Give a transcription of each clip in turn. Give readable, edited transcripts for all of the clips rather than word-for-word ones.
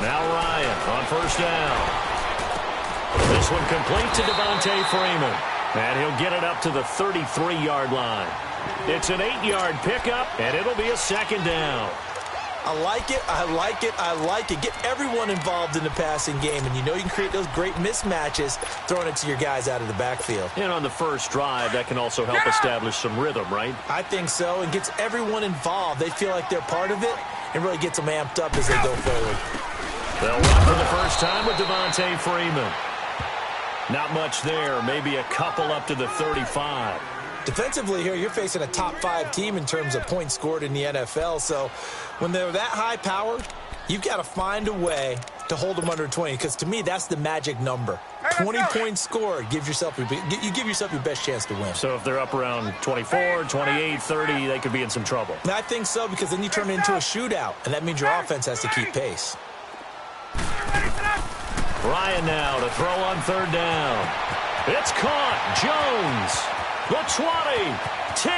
Now Ryan on first down. This one complete to Devontae Freeman. And he'll get it up to the 33-yard line. It's an 8-yard pickup, and it'll be a second down. I like it, I like it, I like it. Get everyone involved in the passing game, and you know you can create those great mismatches throwing it to your guys out of the backfield. And on the first drive, that can also help establish some rhythm, right? I think so, and gets everyone involved. They feel like they're part of it, and really gets them amped up as they go forward. They'll run for the first time with Devontae Freeman. Not much there, maybe a couple up to the 35. Defensively here, you're facing a top-5 team in terms of points scored in the NFL, so when they're that high-powered, you've got to find a way to hold them under 20, because to me, that's the magic number. 20 points scored, you give yourself your best chance to win. So if they're up around 24, 28, 30, they could be in some trouble. I think so, because then you turn it into a shootout, and that means your offense has to keep pace. Ryan now to throw on third down. It's caught. Jones. The 20. 10.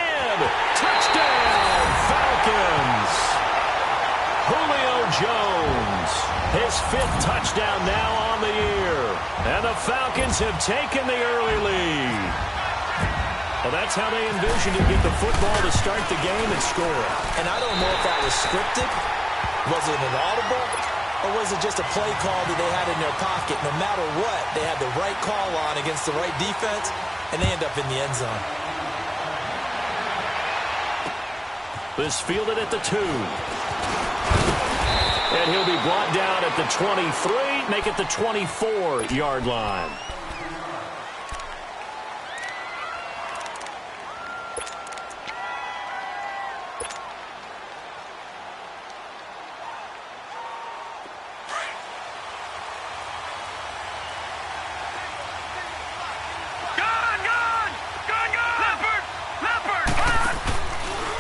Touchdown, Falcons. Julio Jones. His 5th touchdown now on the year. And the Falcons have taken the early lead. Well, that's how they envisioned to get the football to start the game and score. And I don't know if that was scripted. Was it an audible? Or was it just a play call that they had in their pocket? No matter what, they had the right call on against the right defense, and they end up in the end zone. This fielded at the 2. And he'll be brought down at the 23, make it the 24-yard line.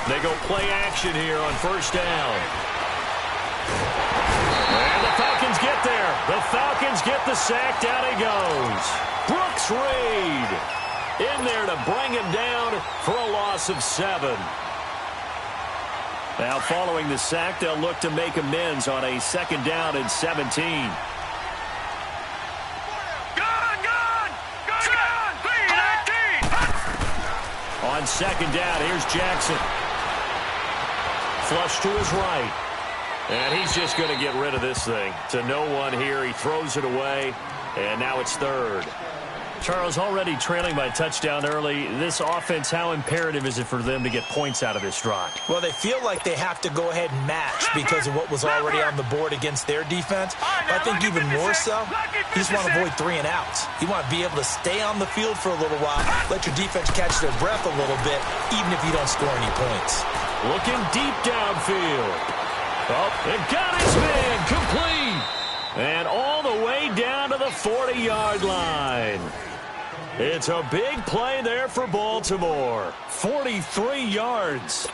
They go play action here on first down. And the Falcons get there. The Falcons get the sack. Down he goes. Brooks Reed in there to bring him down for a loss of 7. Now following the sack, they'll look to make amends on a second down and 17. On second down, here's Jackson. Flush to his right. And he's just going to get rid of this thing. To no one here. He throws it away. And now it's third. Charles, already trailing by touchdown early. This offense, how imperative is it for them to get points out of this drive? Well, they feel like they have to go ahead and match because of what was already on the board against their defense. But I think even more so, you just want to avoid 3 and outs. You want to be able to stay on the field for a little while, let your defense catch their breath a little bit, even if you don't score any points. Looking deep downfield. Oh, it got his man complete. And all the way down to the 40-yard line. It's a big play there for Baltimore. 43 yards.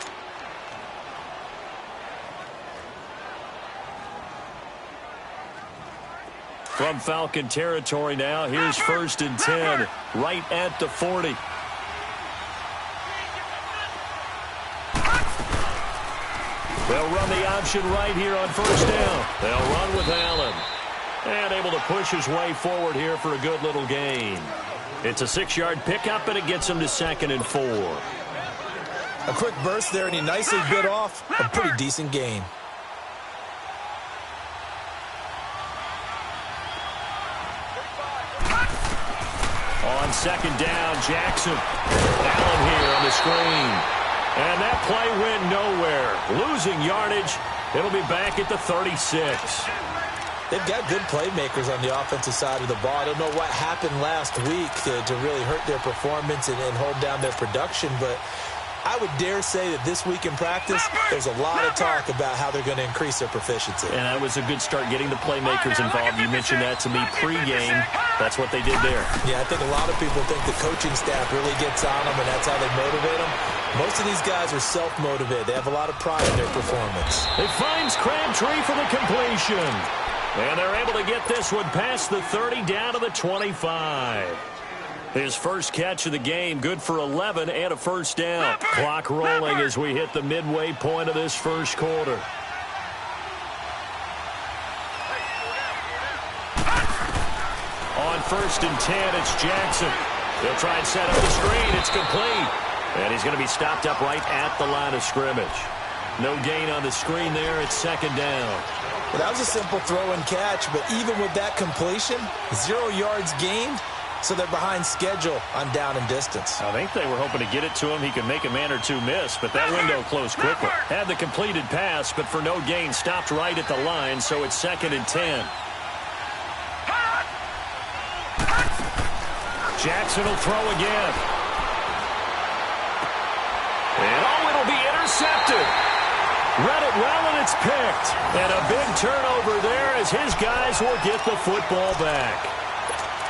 From Falcon territory now, here's first and 10, right at the 40. They'll run the option right here on first down. They'll run with Allen. And able to push his way forward here for a good little gain. It's a 6-yard pickup, and it gets him to 2nd and 4. A quick burst there, and he nicely bit off a pretty decent gain. On second down, Jackson. Allen here on the screen. And that play went nowhere. Losing yardage. It'll be back at the 36. They've got good playmakers on the offensive side of the ball. I don't know what happened last week to really hurt their performance and hold down their production, but I would dare say that this week in practice, there's a lot of talk about how they're going to increase their proficiency. And that was a good start getting the playmakers involved. You mentioned that to me pregame. That's what they did there. Yeah, I think a lot of people think the coaching staff really gets on them, and that's how they motivate them. Most of these guys are self-motivated. They have a lot of pride in their performance. It finds Crabtree for the completion. And they're able to get this one past the 30 down to the 25. His first catch of the game, good for 11 and a first down. Clock rolling as we hit the midway point of this first quarter. On 1st and 10, it's Jackson. He'll try and set up the screen. It's complete. And he's going to be stopped up right at the line of scrimmage. No gain on the screen there. It's 2nd down. Well, that was a simple throw and catch, but even with that completion, 0 yards gained, so they're behind schedule on down and distance. I think they were hoping to get it to him. He could make a man or two miss, but that window closed quickly. Had the completed pass, but for no gain, stopped right at the line, so it's 2nd and 10. Jackson will throw again. And it'll be intercepted. Read it well, and it's picked. And a big turnover there as his guys will get the football back.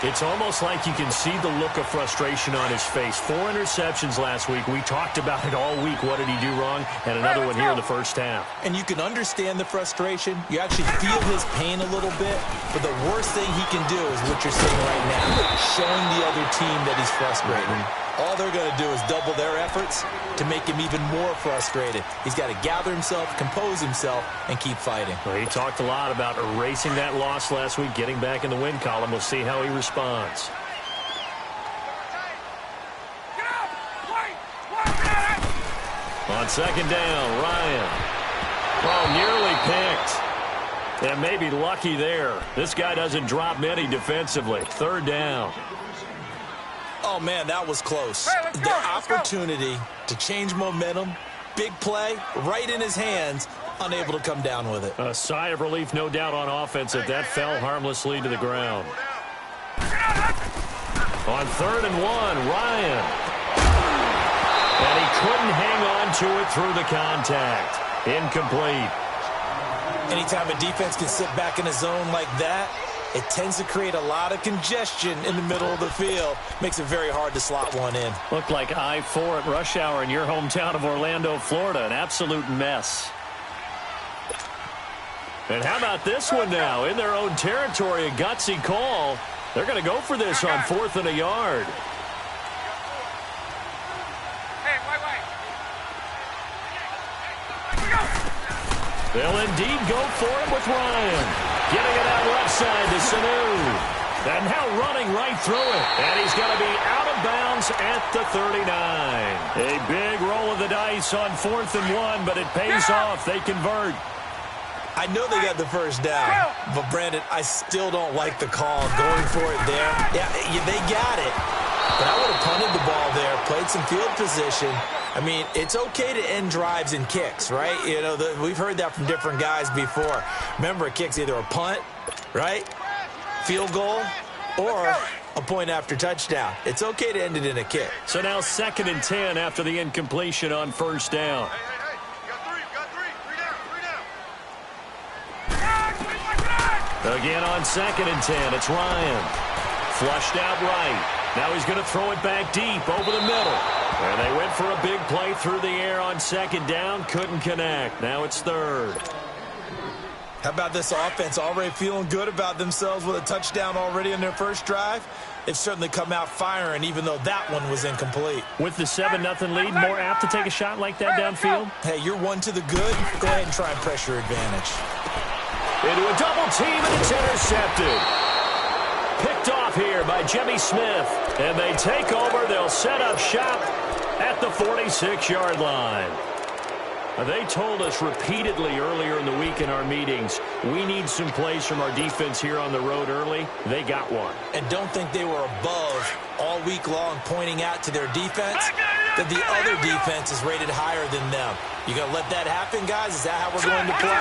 It's almost like you can see the look of frustration on his face. 4 interceptions last week. We talked about it all week. What did he do wrong? And another one here in the first half. And you can understand the frustration. You actually feel his pain a little bit. But the worst thing he can do is what you're seeing right now, showing the other team that he's frustrated. All they're going to do is double their efforts to make him even more frustrated. He's got to gather himself, compose himself, and keep fighting. Well, he talked a lot about erasing that loss last week, getting back in the win column. We'll see how he responds. On 2nd down, Ryan. Oh, nearly picked. And maybe lucky there. This guy doesn't drop many defensively. 3rd down. Oh, man, that was close. The opportunity to change momentum, big play, right in his hands, unable to come down with it. A sigh of relief, no doubt, on offense that fell harmlessly to the ground. On 3rd and 1, Ryan. And he couldn't hang on to it through the contact. Incomplete. Anytime a defense can sit back in a zone like that, it tends to create a lot of congestion in the middle of the field. Makes it very hard to slot one in. Looked like I-4 at rush hour in your hometown of Orlando, Florida. An absolute mess. And how about this one now? In their own territory, a gutsy call. They're going to go for this on 4th and a yard. They'll indeed go for it with Ryan. Getting it out left side to Sanu. And now running right through it. And he's going to be out of bounds at the 39. A big roll of the dice on 4th and 1, but it pays off. They convert. I know they got the first down, but Brandon, I still don't like the call going for it there. Yeah, they got it. But I would have punted the ball there, played some field position. I mean, it's okay to end drives and kicks, right? You know, we've heard that from different guys before. Remember, a kick's either a punt, right, field goal, or a point after touchdown. It's okay to end it in a kick. So now 2nd and 10 after the incompletion on 1st down. Again on 2nd and 10, it's Ryan. Flushed out right. Now he's going to throw it back deep over the middle. And they went for a big play through the air on 2nd down. Couldn't connect. Now it's 3rd. How about this offense already feeling good about themselves with a touchdown already in their first drive? They've certainly come out firing, even though that one was incomplete. With the 7-0 lead, more apt to take a shot like that downfield? Hey, you're one to the good. Go ahead and try and pressure advantage. Into a double team, and it's intercepted. Picked off here by Jimmy Smith. And they take over. They'll set up shop at the 46-yard line. They told us repeatedly earlier in the week in our meetings, we need some plays from our defense here on the road early. They got one. And don't think they were above all week long pointing out to their defense that the other defense is rated higher than them. You going to let that happen, guys? Is that how we're going to play?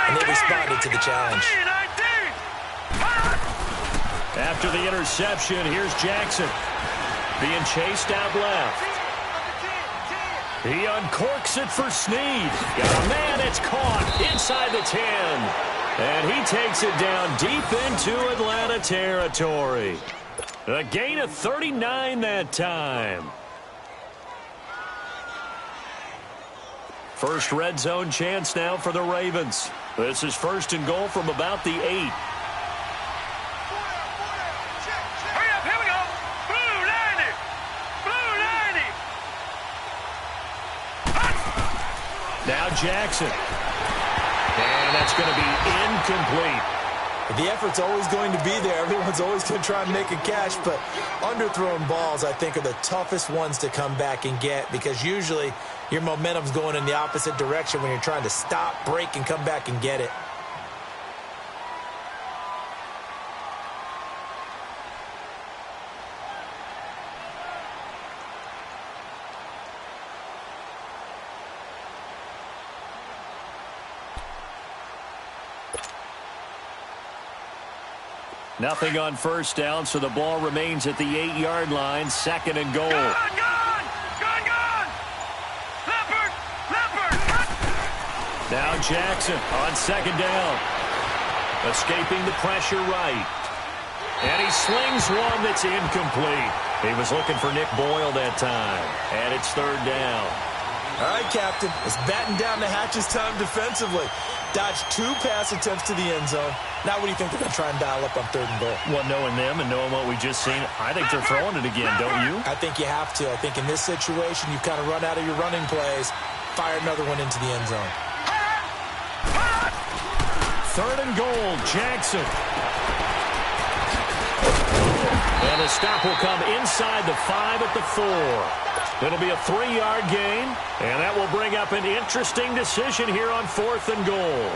And they responded to the challenge. After the interception, here's Jackson being chased out left. He uncorks it for Snead. Got a man, it's caught inside the 10. And he takes it down deep into Atlanta territory. A gain of 39 that time. First red zone chance now for the Ravens. This is 1st and goal from about the 8. Hurry up, here we go. Blue 90. Blue 90. Now Jackson. And that's going to be incomplete. The effort's always going to be there. Everyone's always going to try and make a catch, but underthrown balls, I think, are the toughest ones to come back and get because usually your momentum's going in the opposite direction when you're trying to stop, break, and come back and get it. Nothing on 1st down, so the ball remains at the 8-yard line. 2nd and goal. Gone. Leopard. Now Jackson on 2nd down. Escaping the pressure right. And he slings one that's incomplete. He was looking for Nick Boyle that time. And it's 3rd down. All right, Captain. It's batten down the hatches time defensively. Dodged 2 pass attempts to the end zone. Now what do you think they're going to try and dial up on 3rd and goal? Well, knowing them and knowing what we just seen, I think they're throwing it again, don't you? I think you have to. I think in this situation, you've kind of run out of your running plays. Fire another one into the end zone. 3rd and goal, Jackson. And the stop will come inside the 5 at the 4. It'll be a 3-yard gain, and that will bring up an interesting decision here on 4th and goal.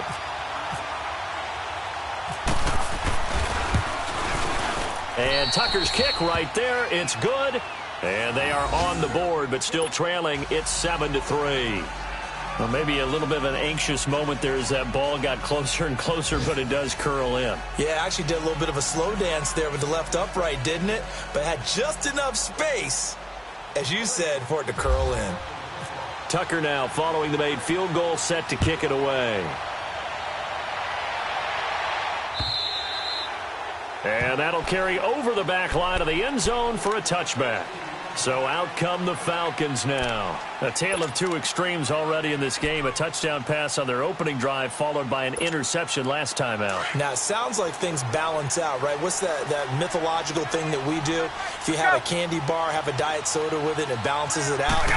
And Tucker's kick right there. It's good, and they are on the board, but still trailing. It's 7-3. Well, maybe a little bit of an anxious moment there as that ball got closer and closer, but it does curl in. Yeah, actually did a little bit of a slow dance there with the left upright, didn't it? But had just enough space, as you said, for it to curl in. Tucker now following the made field goal, set to kick it away. And that'll carry over the back line of the end zone for a touchback. So out come the Falcons now. A tale of 2 extremes already in this game. A touchdown pass on their opening drive followed by an interception last time out. Now, it sounds like things balance out, right? What's that mythological thing that we do? If you have a candy bar, have a diet soda with it, it balances it out.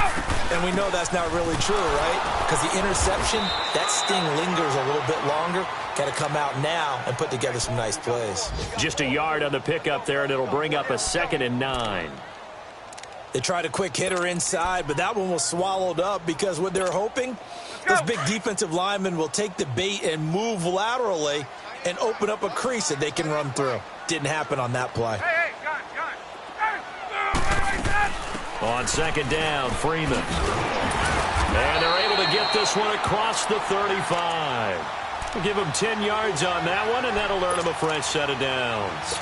And we know that's not really true, right? Because the interception, that sting lingers a little bit longer. Got to come out now and put together some nice plays. Just a yard on the pickup there, and it'll bring up a 2nd and 9. They tried a quick hitter inside, but that one was swallowed up because what they're hoping, those big defensive linemen will take the bait and move laterally and open up a crease that they can run through. Didn't happen on that play. On 2nd down, Freeman. And they're able to get this one across the 35. We'll give them 10 yards on that one, and that'll earn them a fresh set of downs.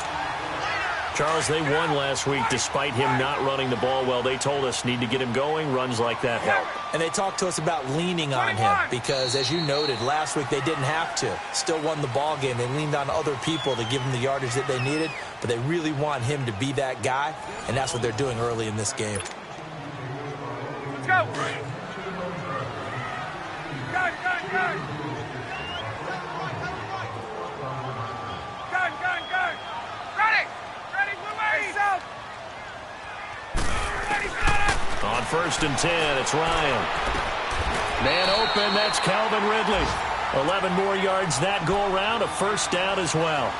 Charles, they won last week despite him not running the ball well. They told us need to get him going. Runs like that help. And they talked to us about leaning on him because, as you noted, last week they didn't have to. Still won the ball game. They leaned on other people to give them the yardage that they needed, but they really want him to be that guy, and that's what they're doing early in this game. Let's go. Gun. On 1st and 10, it's Ryan. Man open, that's Calvin Ridley. 11 more yards that go around, a 1st down as well.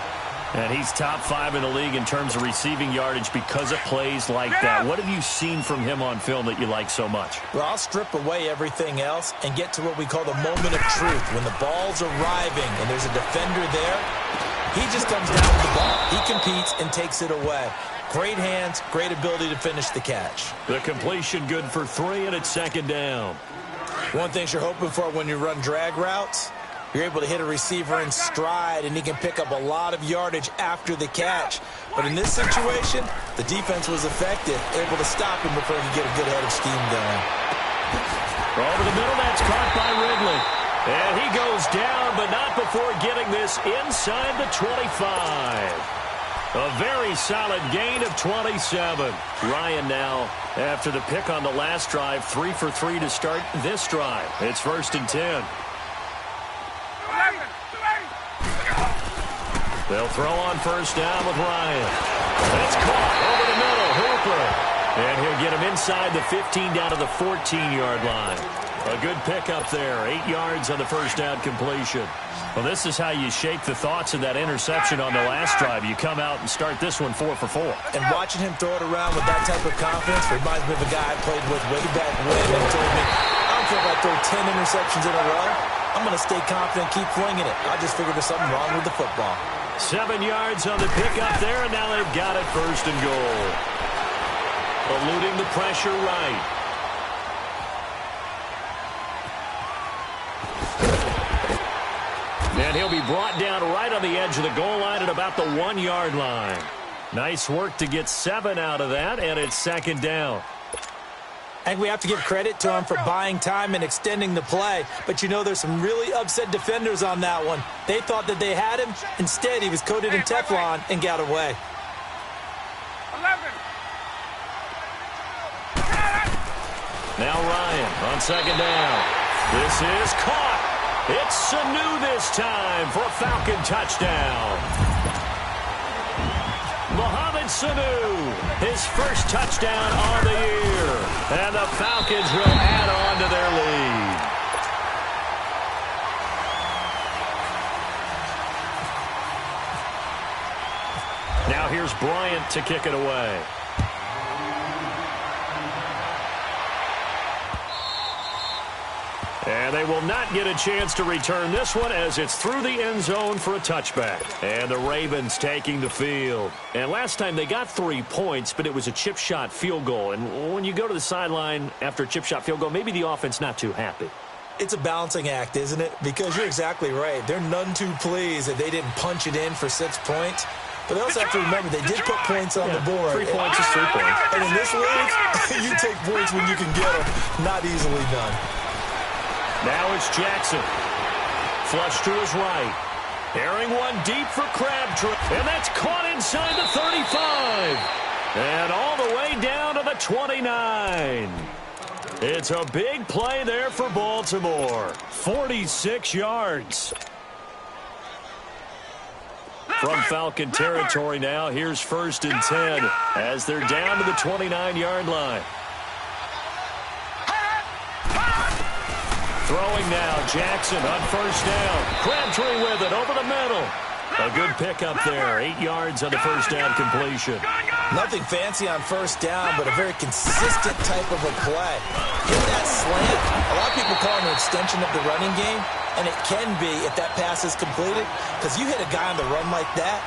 And he's top 5 in the league in terms of receiving yardage because of plays like that. What have you seen from him on film that you like so much? Well, I'll strip away everything else and get to what we call the moment of truth. When the ball's arriving and there's a defender there, he just comes down with the ball. He competes and takes it away. Great hands, great ability to finish the catch. The completion good for 3, and it's 2nd down. One thing you're hoping for when you run drag routes, you're able to hit a receiver in stride, and he can pick up a lot of yardage after the catch. But in this situation, the defense was effective, able to stop him before he could get a good head of steam going. Over the middle, that's caught by Ridley. And he goes down, but not before getting this inside the 25. A very solid gain of 27. Ryan now, after the pick on the last drive, 3 for 3 to start this drive. It's 1st and 10. 11. They'll throw on first down with Ryan. It's caught over the middle. Hooper. And he'll get him inside the 15 down to the 14-yard line. A good pickup there. 8 yards on the first down completion. Well, this is how you shake the thoughts of that interception on the last drive. You come out and start this one 4 for 4. And watching him throw it around with that type of confidence reminds me of a guy I played with way back when and told me, I don't care if I throw 10 interceptions in a row. I'm going to stay confident, keep flinging it. I just figured there's something wrong with the football. 7 yards on the pickup there, and now they've got it first and goal. Eluding the pressure right. And he'll be brought down right on the edge of the goal line at about the 1-yard line. Nice work to get 7 out of that, and it's second down. I think we have to give credit to him for buying time and extending the play. But, you know, there's some really upset defenders on that one. They thought that they had him. Instead, he was coated in Teflon and got away. 11. Now Ryan on second down. This is caught. It's Sanu this time for a Falcon touchdown. Mohamed Sanu, his first touchdown of the year. And the Falcons will add on to their lead. Now here's Bryant to kick it away. And they will not get a chance to return this one as it's through the end zone for a touchback. And the Ravens taking the field. And last time they got 3 points, but it was a chip shot field goal. And when you go to the sideline after a chip shot field goal, maybe the offense not too happy. It's a balancing act, isn't it? Because you're exactly right. They're none too pleased that they didn't punch it in for 6 points. But they also have to remember they did put points on the board. 3 points is 3 points. And in this league, you take points when you can get them. Not easily done. Now it's Jackson. Flush to his right. Airing one deep for Crabtree. And that's caught inside the 35. And all the way down to the 29. It's a big play there for Baltimore. 46 yards. From Falcon territory now, here's 1st and 10 as they're down to the 29-yard line. Throwing now, Jackson on first down. Crabtree with it over the middle. A good pickup there. 8 yards on the first down completion. Nothing fancy on first down, but a very consistent type of a play. Get that slant. A lot of people call it an extension of the running game, and it can be if that pass is completed, because you hit a guy on the run like that,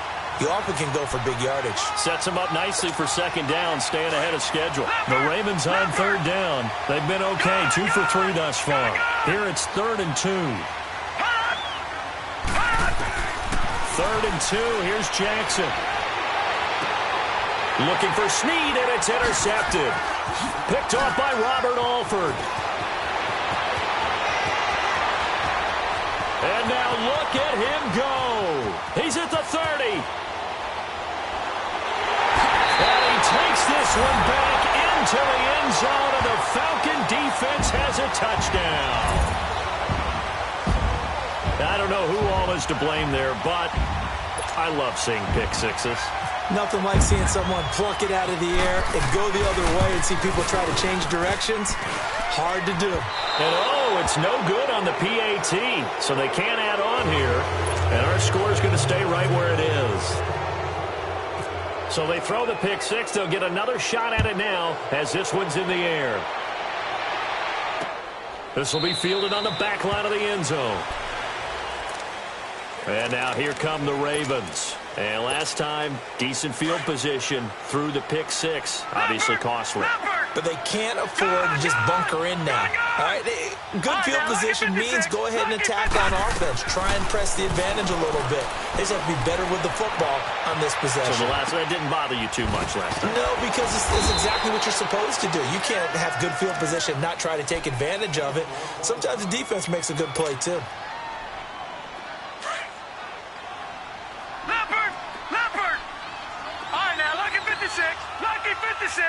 you often can go for big yardage. Sets him up nicely for second down, staying ahead of schedule. The Ravens on third down. They've been okay, 2 for 3 thus far. Here it's 3rd and 2. 3rd and 2, here's Jackson. Looking for Snead, and it's intercepted. Picked off by Robert Alford. And now look at him go. He's at the 30. And he takes this one back into the end zone, and the Falcon defense has a touchdown. I don't know who all is to blame there, but I love seeing pick sixes. Nothing like seeing someone pluck it out of the air and go the other way and see people try to change directions. Hard to do. And oh, it's no good on the PAT, so they can't add on here. And our score is going to stay right where it is. So they throw the pick six. They'll get another shot at it now as this one's in the air. This will be fielded on the back line of the end zone. And now here come the Ravens. And last time, decent field position through the pick six. Obviously costly. But they can't afford to just bunker in now. All right, good field position means go ahead and attack on offense. Try and press the advantage a little bit. They just have to be better with the football on this possession. So the last one didn't bother you too much last time? No, because it's exactly what you're supposed to do. You can't have good field position, not try to take advantage of it. Sometimes the defense makes a good play, too. Leopard! All right, now, lucky 56. Lucky 56.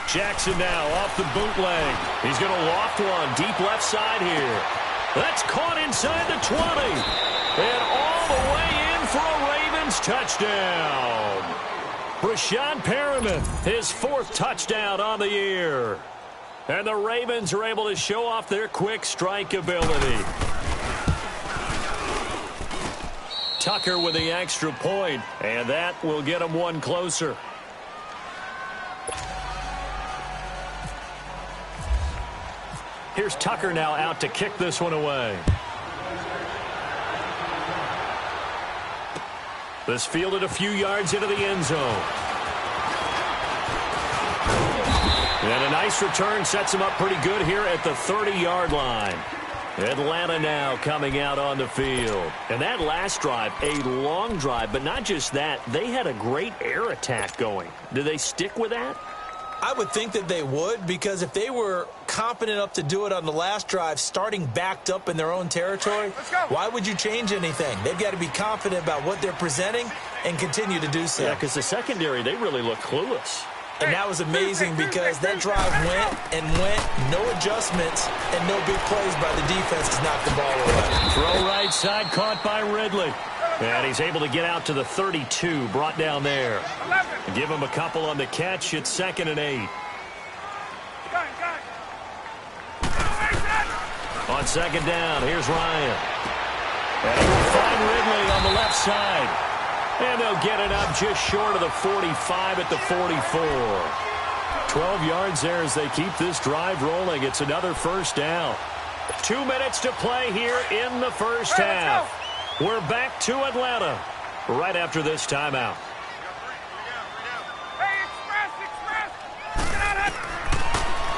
Jackson now off the bootleg. He's going to loft one deep left side here. That's caught inside the 20. And all the way touchdown. Brashad Perriman, his 4th touchdown on the year. And the Ravens are able to show off their quick strike ability. Tucker with the extra point, and that will get him one closer. Here's Tucker now out to kick this one away. This fielded a few yards into the end zone. And a nice return sets him up pretty good here at the 30-yard line. Atlanta now coming out on the field. And that last drive, a long drive, but not just that. They had a great air attack going. Do they stick with that? I would think that they would, because if they were competent enough to do it on the last drive, starting backed up in their own territory, why would you change anything? They've got to be confident about what they're presenting and continue to do so. Yeah, because the secondary, they really look clueless. And that was amazing because that drive went and went, no adjustments, and no big plays by the defense to knock the ball away. Throw right side, caught by Ridley. And he's able to get out to the 32, brought down there. Give him a couple on the catch. It's 2nd and 8. On 2nd down, here's Ryan. And he will find Ridley on the left side. And they'll get it up just short of the 45 at the 44. 12 yards there as they keep this drive rolling. It's another first down. 2 minutes to play here in the first half. We're back to Atlanta right after this timeout.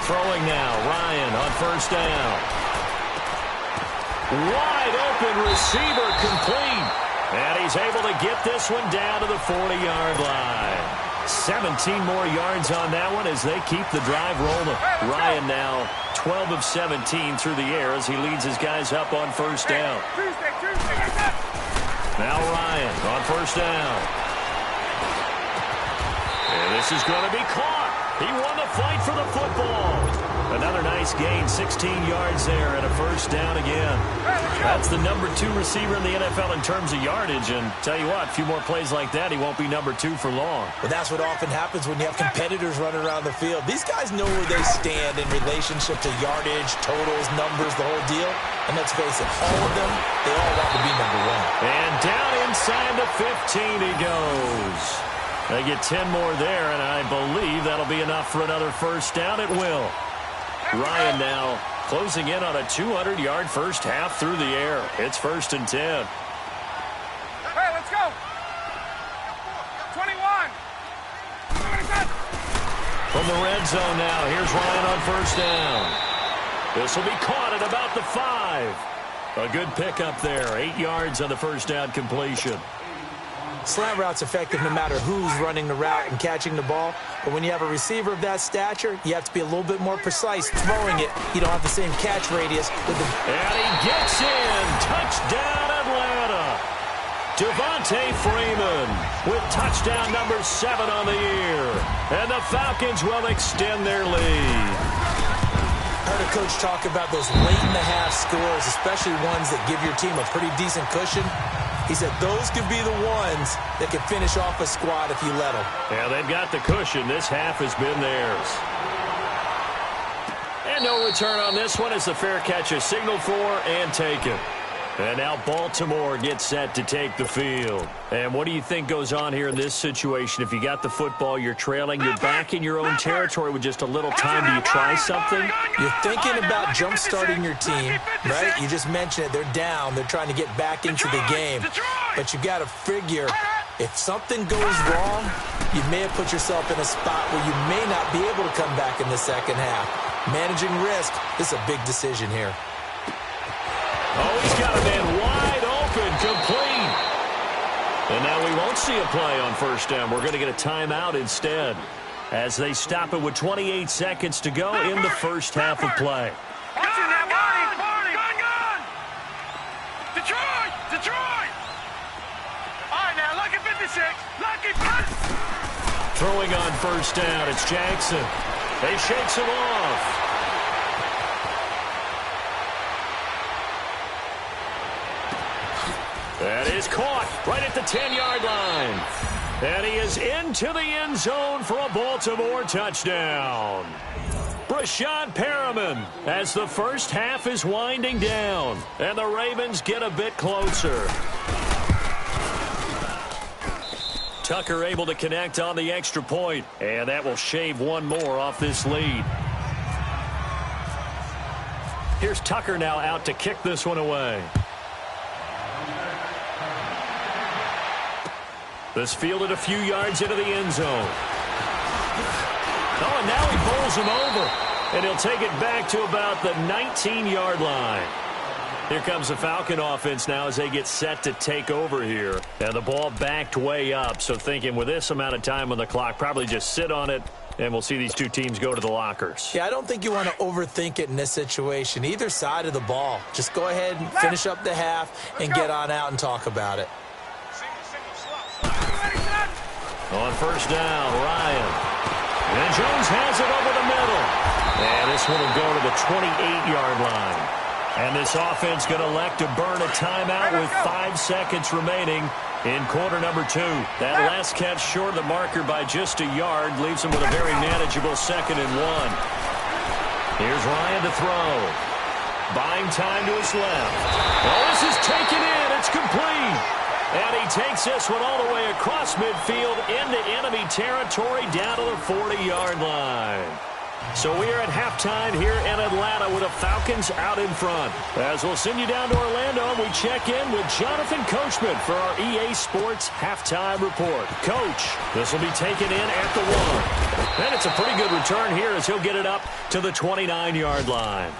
Throwing now, Ryan on first down. Wide open receiver complete. And he's able to get this one down to the 40-yard line. 17 more yards on that one as they keep the drive rolling. Ryan now 12 of 17 through the air as he leads his guys up on first down. Now Ryan on first down. And this is going to be caught. He won the fight for the football. Another nice gain, 16 yards there and a first down again. That's the number 2 receiver in the NFL in terms of yardage. And tell you what, a few more plays like that, he won't be number 2 for long. Well, that's what often happens when you have competitors running around the field. These guys know where they stand in relationship to yardage, totals, numbers, the whole deal. And let's face it, all of them, they all want to be number 1. And down inside the 15 he goes. They get 10 more there, and I believe that'll be enough for another first down. It will. Ryan now closing in on a 200-yard first half through the air. It's 1st and 10. Hey, let's go. 21. From the red zone now, here's Ryan on first down. This will be caught at about the 5. A good pickup there. 8 yards on the first down completion. Slant route's effective no matter who's running the route and catching the ball. But when you have a receiver of that stature, you have to be a little bit more precise throwing it. You don't have the same catch radius. And he gets in. Touchdown, Atlanta. Devontae Freeman with touchdown number 7 on the year. And the Falcons will extend their lead. I heard a coach talk about those late-in-the-half scores, especially ones that give your team a pretty decent cushion. He said those could be the ones that can finish off a squad if you let them. Yeah, they've got the cushion. This half has been theirs. And no return on this one as the fair catch is signaled for and taken. And now Baltimore gets set to take the field. And what do you think goes on here in this situation? If you got the football, you're trailing, you're back in your own territory with just a little time. Do you try something? You're thinking about jump-starting your team, right? You just mentioned it. They're down. They're trying to get back into the game. But you got to figure if something goes wrong, you may have put yourself in a spot where you may not be able to come back in the second half. Managing risk is a big decision here. Oh, he's got a man wide open, complete. And now we won't see a play on first down. We're going to get a timeout instead as they stop it with 28 seconds to go in the first half of play. Watching that, Barney! Gun! Detroit! Detroit! All right, now, lucky 56. Lucky 56. Throwing on first down, it's Jackson. He shakes him off. That is caught right at the 10-yard line. And he is into the end zone for a Baltimore touchdown. Brashad Perriman as the first half is winding down. And the Ravens get a bit closer. Tucker able to connect on the extra point. And that will shave one more off this lead. Here's Tucker now out to kick this one away. This fielded a few yards into the end zone. Oh, and now he bowls him over. And he'll take it back to about the 19-yard line. Here comes the Falcon offense now as they get set to take over here. And the ball backed way up. So thinking with this amount of time on the clock, probably just sit on it. And we'll see these two teams go to the lockers. Yeah, I don't think you want to overthink it in this situation. Either side of the ball. Just go ahead and finish up the half and get on out and talk about it. On first down, Ryan. And Jones has it over the middle. And this one will go to the 28-yard line. And this offense going to elect to burn a timeout with 5 seconds remaining in quarter number 2. That last catch short of the marker by just a yard leaves him with a very manageable 2nd and 1. Here's Ryan to throw. Buying time to his left. Oh, this is taken in. It's complete. And he takes this one all the way across midfield into enemy territory down to the 40-yard line. So we are at halftime here in Atlanta with the Falcons out in front. As we'll send you down to Orlando, we check in with Jonathan Coachman for our EA Sports Halftime Report. Coach, this will be taken in at the 1. And it's a pretty good return here as he'll get it up to the 29-yard line.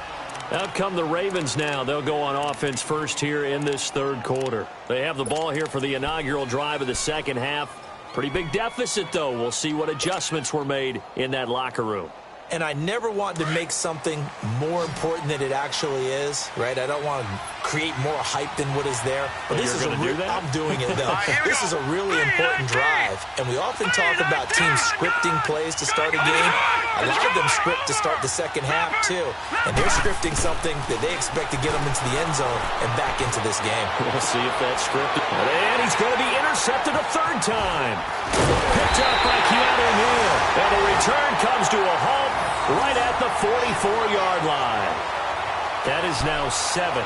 Out come the Ravens now. They'll go on offense first here in this third quarter. They have the ball here for the inaugural drive of the second half. Pretty big deficit, though. We'll see what adjustments were made in that locker room. And I never want to make something more important than it actually is, right? I don't want to create more hype than what is there. But this is I'm doing it, though. This is a really important drive. And we often talk about teams scripting plays to start a game. A lot of them script to start the second half, too. And they're scripting something that they expect to get them into the end zone and back into this game. We'll see if that's scripted. And he's going to be intercepted a third time. Picked up by Keanu Neal. And the return comes to a halt right at the 44-yard line. That is now 7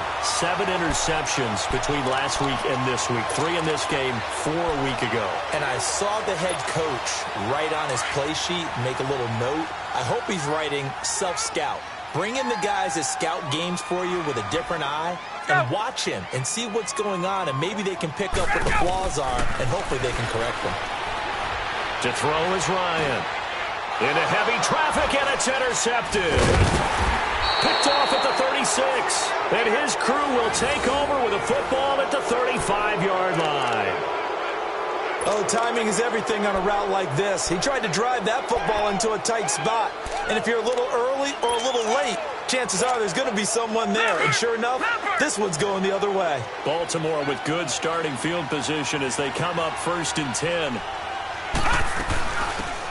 interceptions between last week and this week. 3 in this game, 4 a week ago. And I saw the head coach write on his play sheet, make a little note. I hope he's writing self-scout. Bring in the guys that scout games for you with a different eye and watch him and see what's going on, and maybe they can pick up what the flaws are, and hopefully they can correct them. To throw is Ryan. Into heavy traffic, and it's intercepted. Picked off at the 36. And his crew will take over with a football at the 35-yard line. Oh, timing is everything on a route like this. He tried to drive that football into a tight spot. And if you're a little early or a little late, chances are there's going to be someone there. And sure enough, this one's going the other way. Baltimore with good starting field position as they come up 1st and 10.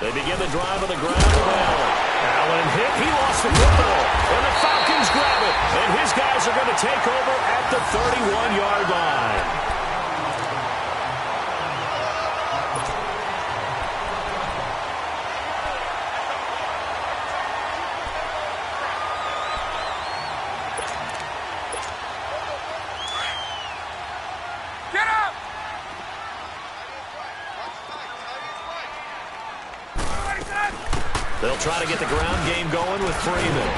They begin the drive on the ground with Allen. Allen hit. He lost the football. And the Falcons grab it. And his guys are going to take over at the 31-yard line. They'll try to get the ground game going with Freeman.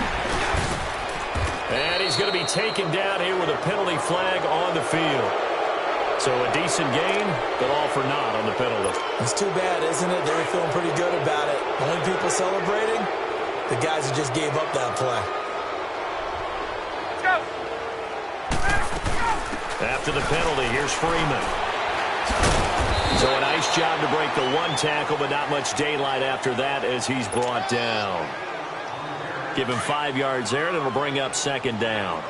And he's going to be taken down here with a penalty flag on the field. So a decent gain, but all for naught on the penalty. It's too bad, isn't it? They were feeling pretty good about it. Only people celebrating, the guys that just gave up that play. After the penalty, here's Freeman. So a nice job to break the 1 tackle, but not much daylight after that as he's brought down. Give him 5 yards there, and it'll bring up 2nd down.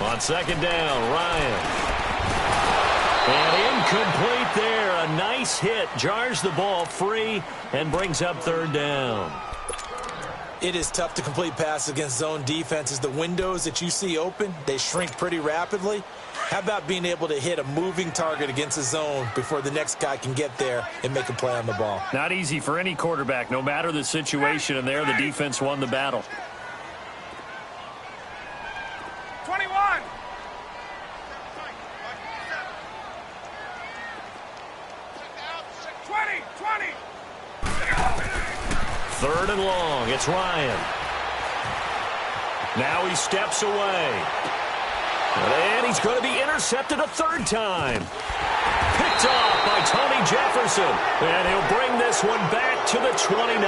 On 2nd down, Ryan. And incomplete there. A nice hit. Jars the ball free and brings up third down. It is tough to complete passes against zone defenses. The windows that you see open, they shrink pretty rapidly. How about being able to hit a moving target against a zone before the next guy can get there and make a play on the ball? Not easy for any quarterback, no matter the situation, and there the defense won the battle. 21. Third and long. It's Ryan. Now he steps away. And he's going to be intercepted a third time. Picked off by Tony Jefferson. And he'll bring this one back to the 29.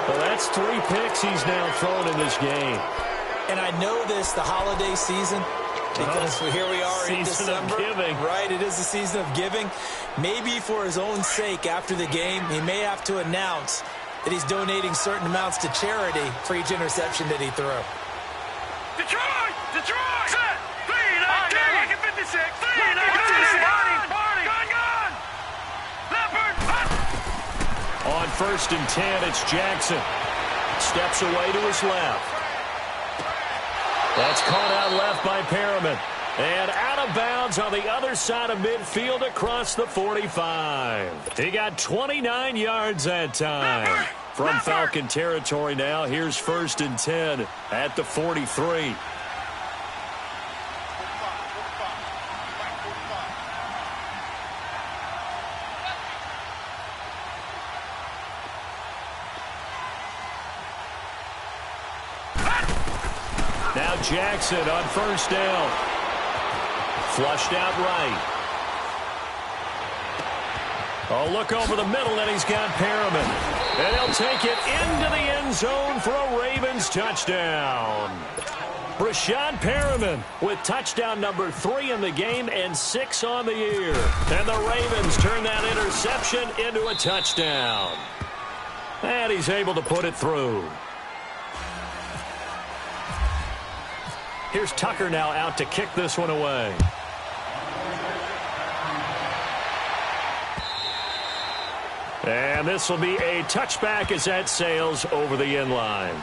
Well, that's 3 picks he's now thrown in this game. And I know this, the holiday season, because here we are in December. Season of giving. Right, it is the season of giving. Maybe for his own sake after the game, he may have to announce that he's donating certain amounts to charity for each interception that he threw. Detroit! Detroit! Set! Clean! Look at 56! Clean! Party! Gun! Leopard! On 1st and 10, it's Jackson. Steps away to his left. That's caught out left by Perriman. And out of bounds on the other side of midfield across the 45. He got 29 yards that time. From Falcon territory now, here's 1st and 10 at the 43. Now Jackson on 1st down. Flushed out right. Oh, look over the middle, and he's got Perriman. And he'll take it into the end zone for a Ravens touchdown. Brashad Perriman with touchdown number 3 in the game and 6 on the year. And the Ravens turn that interception into a touchdown. And he's able to put it through. Here's Tucker now out to kick this one away. And this will be a touchback as that sails over the end line.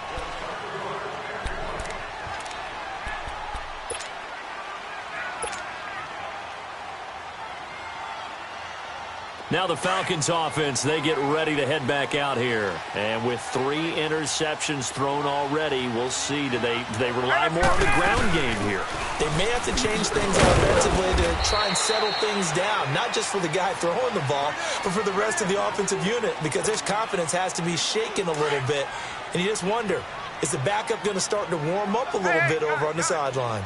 Now the Falcons offense, they get ready to head back out here. And with 3 interceptions thrown already, we'll see, do they rely more on the ground game here? They may have to change things offensively to try and settle things down, not just for the guy throwing the ball, but for the rest of the offensive unit, because his confidence has to be shaken a little bit. And you just wonder, is the backup going to start to warm up a little bit over on the sideline?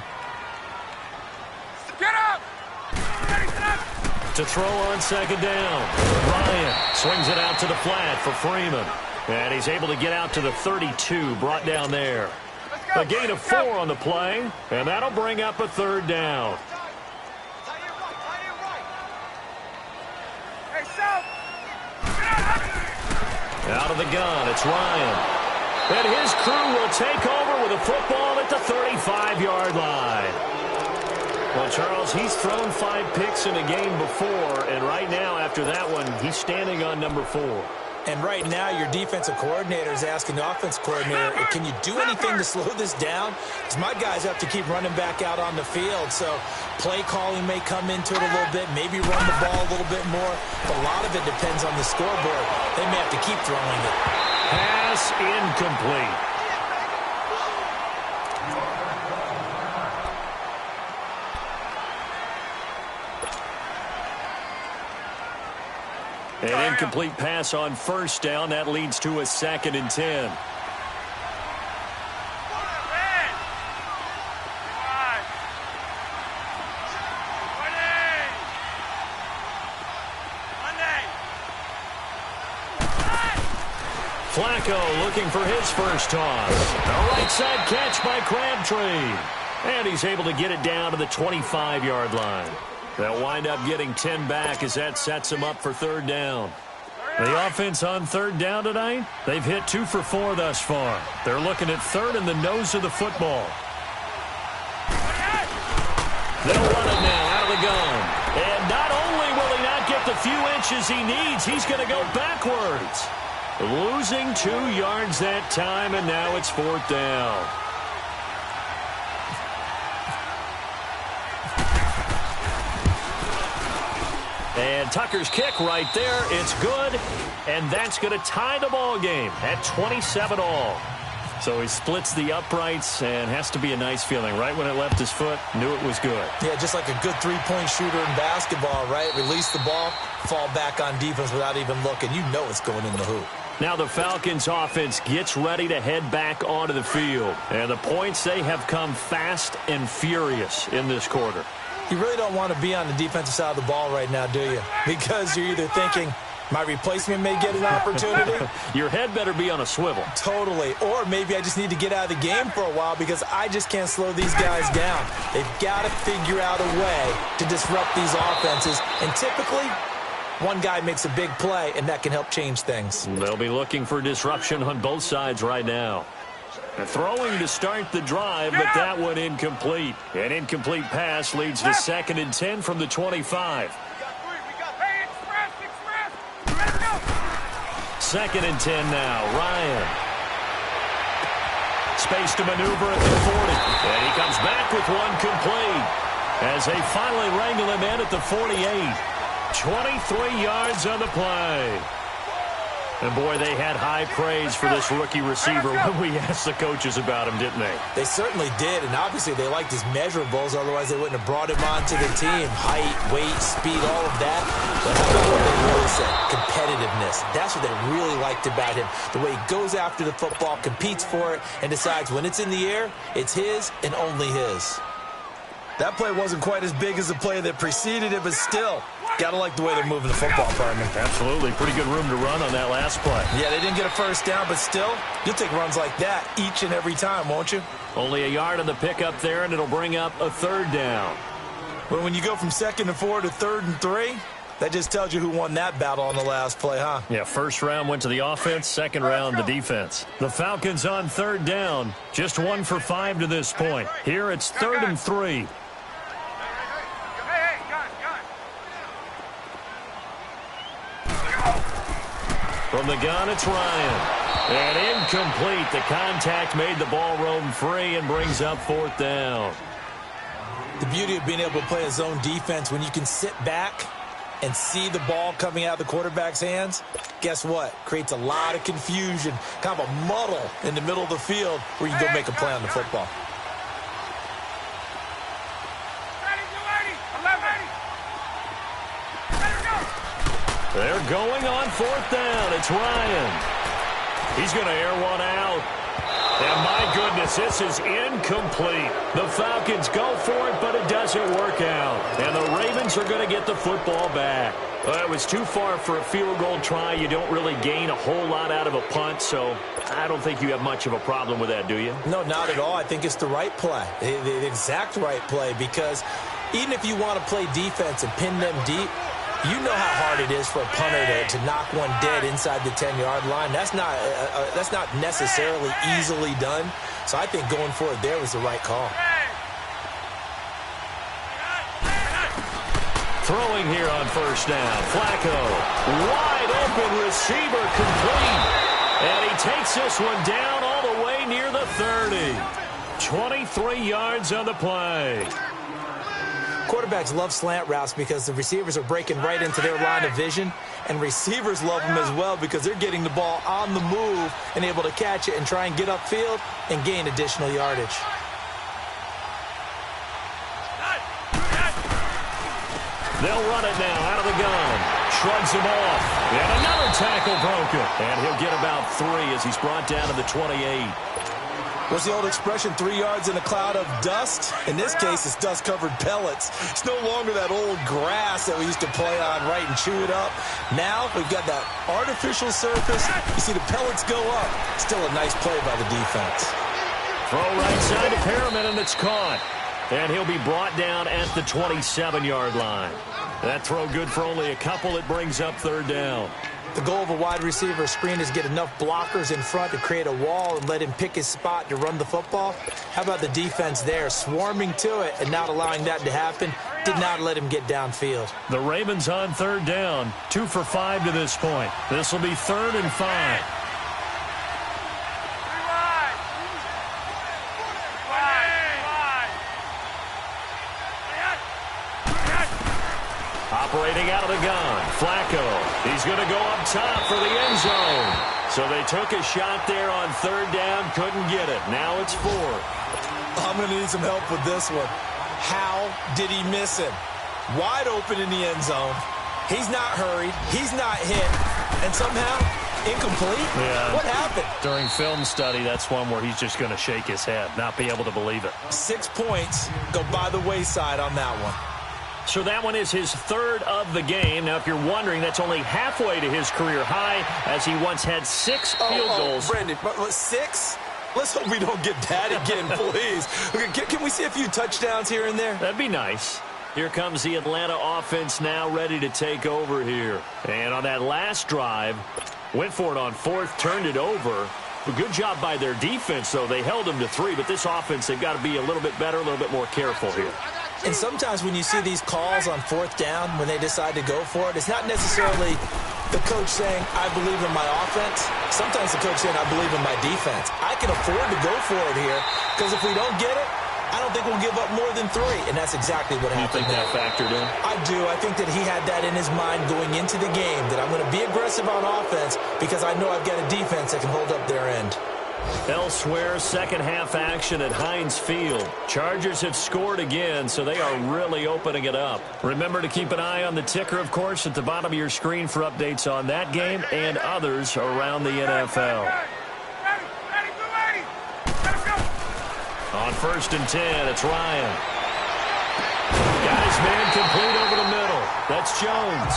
Get up! To throw on 2nd down. Ryan swings it out to the flat for Freeman. And he's able to get out to the 32, brought down there. A gain of 4 on the play, and that'll bring up a 3rd down. Out of the gun, it's Ryan. And his crew will take over with a football at the 35-yard line. Well, Charles, he's thrown 5 picks in a game before, and right now, after that one, he's standing on number 4. And right now, your defensive coordinator is asking the offense coordinator, can you do anything to slow this down? Because my guys have to keep running back out on the field, so play calling may come into it a little bit, maybe run the ball a little bit more. But a lot of it depends on the scoreboard. They may have to keep throwing it. Pass incomplete. An incomplete pass on 1st down. That leads to a 2nd and 10. Flacco looking for his first toss. A right side catch by Crabtree. And he's able to get it down to the 25-yard line. They'll wind up getting 10 back as that sets them up for 3rd down. The offense on 3rd down tonight, they've hit 2 for 4 thus far. They're looking at 3rd in the nose of the football. They'll run it now out of the gun. get the few inches he needs. He's going to go backwards. Losing 2 yards that time, and now it's 4th down. And Tucker's kick right there. It's good, and that's going to tie the ball game at 27-all. So he splits the uprights, and has to be a nice feeling. Right when it left his foot, knew it was good. Yeah, just like a good three-point shooter in basketball, right? Release the ball, fall back on defense without even looking. You know it's going in the hoop. Now the Falcons offense gets ready to head back onto the field. And the points, they have come fast and furious in this quarter. You really don't want to be on the defensive side of the ball right now, do you? Because you're either thinking, my replacement may get an opportunity. Your head better be on a swivel. Totally. Or maybe I just need to get out of the game for a while because I just can't slow these guys down. They've got to figure out a way to disrupt these offenses. And typically, one guy makes a big play, and that can help change things. They'll be looking for disruption on both sides right now. Throwing to start the drive, but that one incomplete. An incomplete pass leads to 2nd and 10 from the 25. 2nd and 10 now. Ryan. Space to maneuver at the 40. And he comes back with one complete as they finally wrangle him in at the 48. 23 yards on the play. And, boy, they had high praise for this rookie receiver when we asked the coaches about him, didn't they? They certainly did, and obviously they liked his measurables. Otherwise, they wouldn't have brought him onto the team. Height, weight, speed, all of that. But how about what they really said? Competitiveness. That's what they really liked about him. The way he goes after the football, competes for it, and decides when it's in the air, it's his and only his. That play wasn't quite as big as the play that preceded it, but still, gotta like the way they're moving the football, partner. Absolutely. Pretty good room to run on that last play. Yeah, they didn't get a first down, but still, you'll take runs like that each and every time, won't you? Only a yard on the pickup there, and it'll bring up a 3rd down. But when you go from 2nd and 4 to 3rd and 3, that just tells you who won that battle on the last play, huh? Yeah, first round went to the offense, second round the defense. The Falcons on 3rd down, just 1 for 5 to this point. Here it's 3rd and 3. From the gun, it's Ryan. And incomplete. The contact made the ball roam free and brings up 4th down. The beauty of being able to play a zone defense when you can sit back and see the ball coming out of the quarterback's hands, guess what? Creates a lot of confusion, kind of a muddle in the middle of the field where you can go make a play on the football. They're going on 4th down. It's Ryan. He's going to air one out. And my goodness, this is incomplete. The Falcons go for it, but it doesn't work out. And the Ravens are going to get the football back. It was too far for a field goal try. You don't really gain a whole lot out of a punt, so I don't think you have much of a problem with that, do you? No, not at all. I think it's the right play, the exact right play, because even if you want to play defense and pin them deep, you know how hard it is for a punter to knock one dead inside the 10-yard line. That's not necessarily easily done. So I think going for it there was the right call. Throwing here on 1st down. Flacco. Wide open receiver complete. And he takes this one down all the way near the 30. 23 yards on the play. Quarterbacks love slant routes because the receivers are breaking right into their line of vision, and receivers love them as well because they're getting the ball on the move and able to catch it and try and get upfield and gain additional yardage. They'll run it now out of the gun. Shrugs him off. And another tackle broken. And he'll get about 3 as he's brought down to the 28. What's the old expression, 3 yards in a cloud of dust? In this case, it's dust-covered pellets. It's no longer that old grass that we used to play on, right, and chew it up. Now we've got that artificial surface. You see the pellets go up. Still a nice play by the defense. Throw right side to Perriman, and it's caught. And he'll be brought down at the 27-yard line. That throw good for only a couple. It brings up third down. The goal of a wide receiver screen is get enough blockers in front to create a wall and let him pick his spot to run the football. How about the defense there, swarming to it and not allowing that to happen? Did not let him get downfield. The Ravens on third down, 2 for 5 to this point. This will be 3rd and 5. Operating out of the gun, Flacco. He's going to go up top for the end zone. So they took a shot there on third down, couldn't get it. Now it's 4. I'm going to need some help with this one. How did he miss him? Wide open in the end zone. He's not hurried. He's not hit. And somehow, incomplete? Yeah. What happened? During film study, that's one where he's just going to shake his head, not be able to believe it. 6 points go by the wayside on that one. So that one is his 3rd of the game. Now, if you're wondering, that's only halfway to his career high, as he once had 6 field goals. Brandon, 6? Let's hope we don't get that again, please. Okay, can we see a few touchdowns here and there? That'd be nice. Here comes the Atlanta offense now ready to take over here. And on that last drive, went for it on 4th, turned it over. A good job by their defense, though. They held them to 3, but this offense, they've got to be a little bit better, a little bit more careful here. And sometimes when you see these calls on 4th down, when they decide to go for it, it's not necessarily the coach saying, I believe in my offense. Sometimes the coach saying, I believe in my defense. I can afford to go for it here, because if we don't get it, I don't think we'll give up more than 3. And that's exactly what happened. You think that factored in? I do. I think that he had that in his mind going into the game, that I'm going to be aggressive on offense because I know I've got a defense that can hold up their end. Elsewhere, second half action at Heinz Field. Chargers have scored again, so they are really opening it up. Remember to keep an eye on the ticker, of course, at the bottom of your screen for updates on that game and others around the NFL. On 1st and 10, it's Ryan. Guys, man, complete over the middle. That's Jones.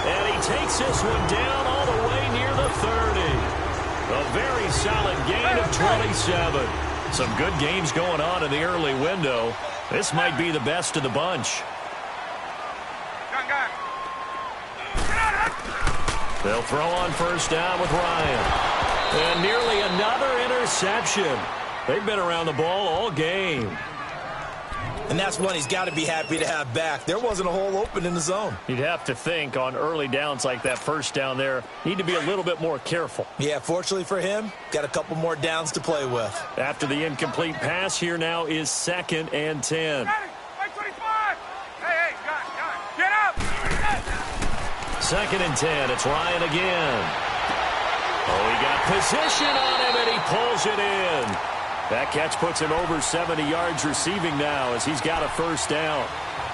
And he takes this one down all the way near the 30. A very solid gain of 27. Some good games going on in the early window. This might be the best of the bunch. They'll throw on 1st down with Ryan. And nearly another interception. They've been around the ball all game. And that's one he's got to be happy to have back. There wasn't a hole open in the zone. You'd have to think on early downs like that 1st down there, need to be a little bit more careful. Yeah, fortunately for him, got a couple more downs to play with. After the incomplete pass, here now is 2nd and 10. Hey, get up! 2nd and 10, it's Ryan again. Oh, he got position on him, and he pulls it in. That catch puts him over 70 yards receiving now as he's got a 1st down.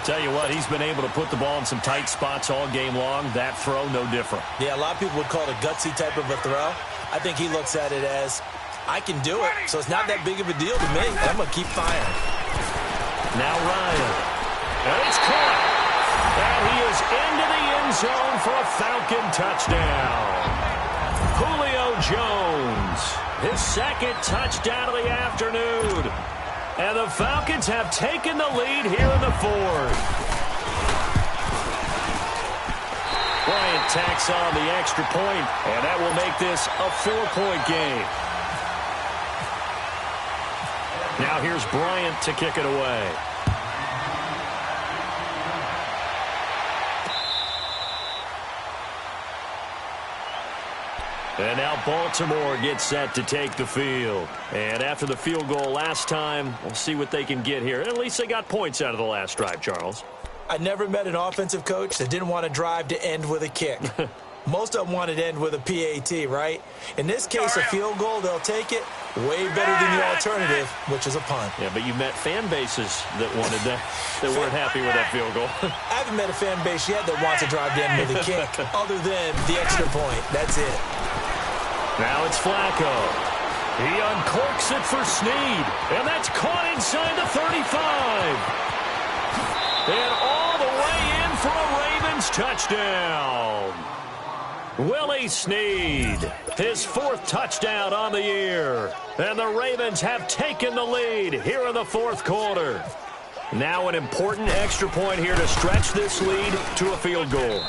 Tell you what, he's been able to put the ball in some tight spots all game long. That throw, no different. Yeah, a lot of people would call it a gutsy type of a throw. I think he looks at it as, I can do it, so it's not that big of a deal to me. I'm going to keep firing. Now Ryan. And it's caught. And he is into the end zone for a Falcon touchdown. Julio Jones. His 2nd touchdown of the afternoon. And the Falcons have taken the lead here in the 4th. Bryant tacks on the extra point, and that will make this a 4-point game. Now here's Bryant to kick it away. And now Baltimore gets set to take the field. And after the field goal last time, we'll see what they can get here. At least they got points out of the last drive, Charles. I never met an offensive coach that didn't want to drive to end with a kick. Most of them wanted to end with a PAT, right? In this case, a field goal, they'll take it. Way better than the alternative, which is a punt. Yeah, but you met fan bases that wanted that, that weren't happy with that field goal. I haven't met a fan base yet that wants to drive to end with a kick, other than the extra point. That's it. Now it's Flacco. He uncorks it for Snead. And that's caught inside the 35. And all the way in for a Ravens touchdown. Willie Snead, his 4th touchdown on the year. And the Ravens have taken the lead here in the 4th quarter. Now an important extra point here to stretch this lead to a field goal.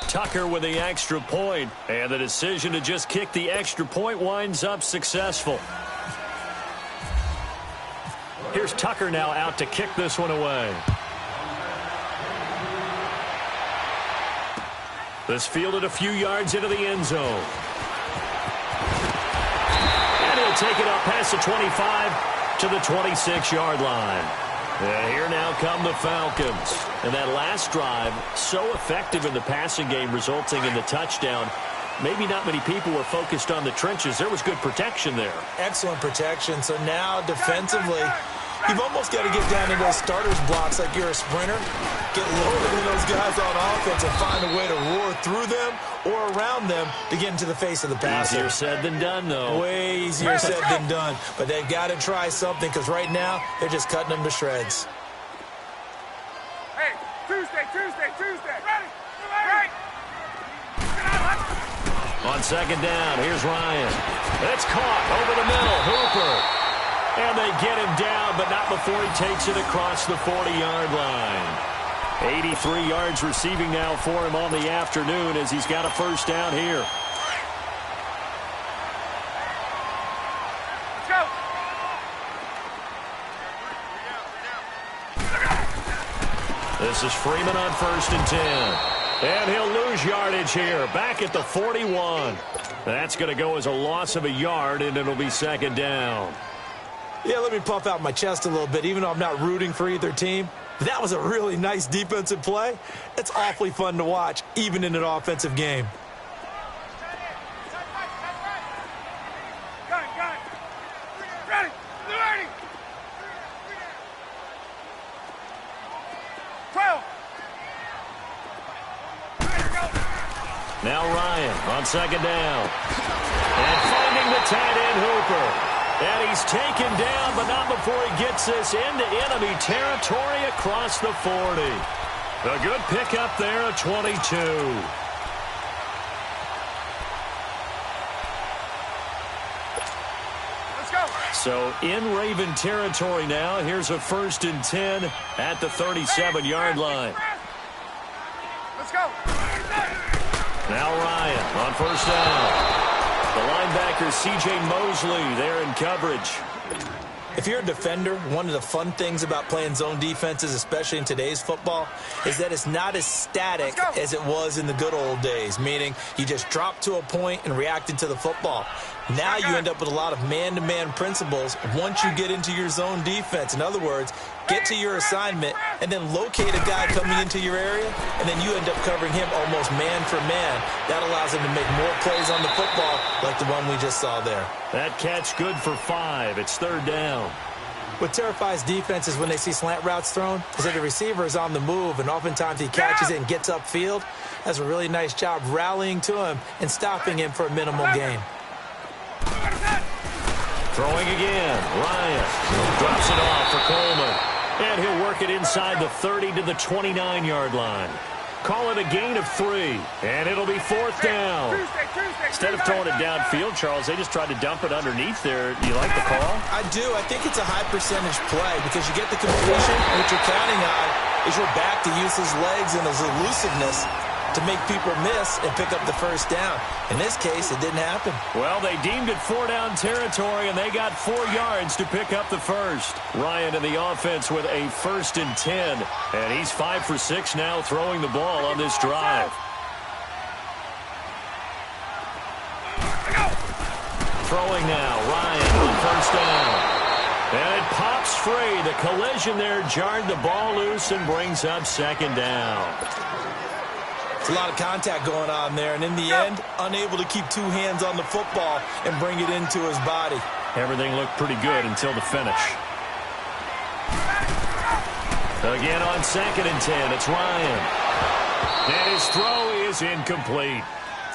Tucker with the extra point, and the decision to just kick the extra point winds up successful. Here's Tucker now out to kick this one away. This fielded a few yards into the end zone. And he'll take it up past the 25 to the 26-yard line. And here now come the Falcons. And that last drive, so effective in the passing game, resulting in the touchdown. Maybe not many people were focused on the trenches. There was good protection there. Excellent protection. So now defensively, you've almost got to get down to those starters blocks like you're a sprinter. Get lower than those guys on offense and find a way to roar through them or around them to get into the face of the passer. Easier said than done, though. Way easier said than done. But they've got to try something because right now they're just cutting them to shreds. Hey, Tuesday. Ready. Right. On second down, here's Ryan. It's caught over the middle. Hooper. And they get him down, but not before he takes it across the 40-yard line. 83 yards receiving now for him on the afternoon as he's got a first down here. Let's go. This is Freeman on 1st and 10. And he'll lose yardage here. Back at the 41. That's going to go as a loss of a yard, and it'll be second down. Yeah, let me puff out my chest a little bit, even though I'm not rooting for either team. That was a really nice defensive play. It's awfully fun to watch, even in an offensive game. Gun. Ready. Ready. 12. Now Ryan on second down. And finding the tight end Hooper. And he's taken down, but not before he gets this into enemy territory across the 40. A good pickup there at 22. Let's go. So in Raven territory now. Here's a 1st and 10 at the 37-yard line. Let's go. Now Ryan on 1st down. The linebacker, C.J. Mosley, there in coverage. If you're a defender, one of the fun things about playing zone defenses, especially in today's football, is that it's not as static as it was in the good old days, meaning you just drop to a point and reacted to the football. Now you end up with a lot of man-to-man principles once you get into your zone defense. In other words, get to your assignment and then locate a guy coming into your area, and then you end up covering him almost man for man. That allows him to make more plays on the football like the one we just saw there. That catch good for 5. It's 3rd down. What terrifies defenses when they see slant routes thrown is that the receiver is on the move, and oftentimes he catches it and gets upfield. Does a really nice job rallying to him and stopping him for a minimal gain. Throwing again. Ryan drops it off for Coleman. And he'll work it inside the 30 to the 29-yard line. Call it a gain of 3. And it'll be 4th down. Instead of throwing it downfield, Charles, they just tried to dump it underneath there. Do you like the call? I do. I think it's a high percentage play because you get the completion. What you're counting on is your back to use his legs and his elusiveness to make people miss and pick up the first down. In this case, it didn't happen. Well, they deemed it 4-down territory, and they got 4 yards to pick up the first. Ryan in the offense with a 1st and 10, and he's 5 for 6 now throwing the ball on this drive. Throwing now, Ryan on 1st down. And it pops free. The collision there jarred the ball loose and brings up 2nd down. It's a lot of contact going on there, and in the end, unable to keep 2 hands on the football and bring it into his body. Everything looked pretty good until the finish. Again on 2nd and 10, it's Ryan. And his throw is incomplete.